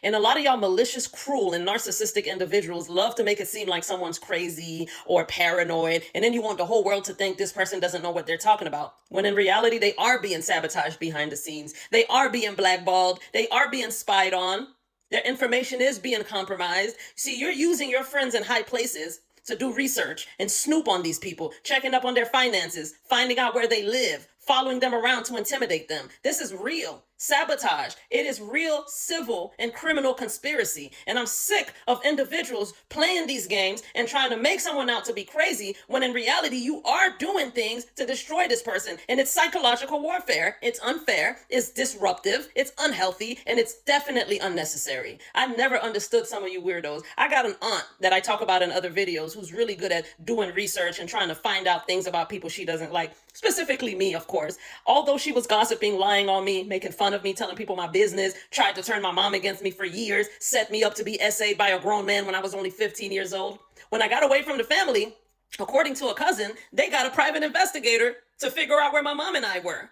And a lot of y'all malicious, cruel, and narcissistic individuals love to make it seem like someone's crazy or paranoid, and then you want the whole world to think this person doesn't know what they're talking about. When in reality, they are being sabotaged behind the scenes. They are being blackballed. They are being spied on. Their information is being compromised. See, you're using your friends in high places to do research and snoop on these people, checking up on their finances, finding out where they live, following them around to intimidate them. This is real sabotage. It is real civil and criminal conspiracy. And I'm sick of individuals playing these games and trying to make someone out to be crazy when in reality you are doing things to destroy this person. And it's psychological warfare. It's unfair, it's disruptive, it's unhealthy, and it's definitely unnecessary. I never understood some of you weirdos. I got an aunt that I talk about in other videos who's really good at doing research and trying to find out things about people she doesn't like, specifically me, of course. Although she was gossiping, lying on me, making fun of me, telling people my business, tried to turn my mom against me for years, set me up to be essayed by a grown man when I was only 15 years old. When I got away from the family, according to a cousin, they got a private investigator to figure out where my mom and I were.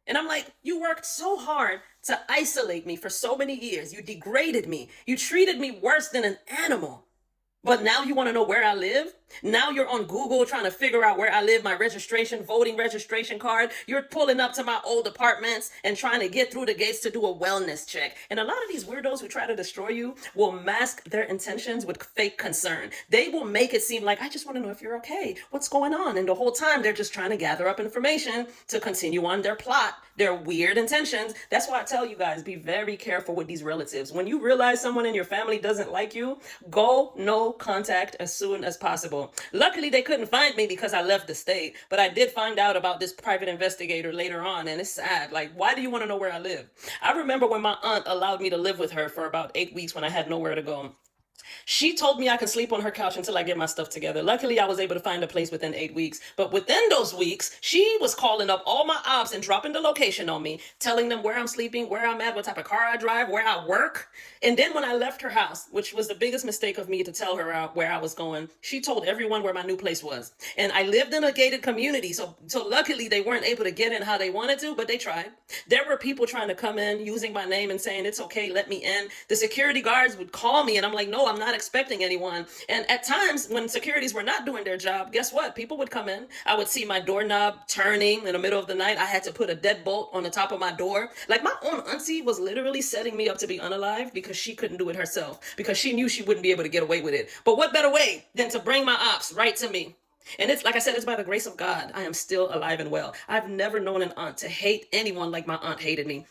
And I'm like, you worked so hard to isolate me for so many years. You degraded me. You treated me worse than an animal. But now you want to know where I live? Now you're on Google trying to figure out where I live, my registration, voting registration card. You're pulling up to my old apartments and trying to get through the gates to do a wellness check. And a lot of these weirdos who try to destroy you will mask their intentions with fake concern. They will make it seem like, I just want to know if you're okay. What's going on? And the whole time they're just trying to gather up information to continue on their plot, their weird intentions. That's why I tell you guys, be very careful with these relatives. When you realize someone in your family doesn't like you, go no contact as soon as possible. Luckily, they couldn't find me because I left the state, but I did find out about this private investigator later on, and it's sad. Like, why do you want to know where I live? I remember when my aunt allowed me to live with her for about 8 weeks when I had nowhere to go. She told me I could sleep on her couch until I get my stuff together. Luckily, I was able to find a place within 8 weeks. But within those weeks, she was calling up all my ops and dropping the location on me, telling them where I'm sleeping, where I'm at, what type of car I drive, where I work. And then when I left her house, which was the biggest mistake of me to tell her where I was going, she told everyone where my new place was. And I lived in a gated community, so luckily they weren't able to get in how they wanted to, but they tried. There were people trying to come in using my name and saying, it's okay, let me in. The security guards would call me and I'm like, no, I'm not expecting anyone. And at times when securities were not doing their job, guess what? People would come in. I would see my doorknob turning in the middle of the night. I had to put a deadbolt on the top of my door. Like, my own auntie was literally setting me up to be unalive because she couldn't do it herself, because she knew she wouldn't be able to get away with it. But what better way than to bring my ops right to me? And it's like I said, it's by the grace of God I am still alive and well. I've never known an aunt to hate anyone like my aunt hated me.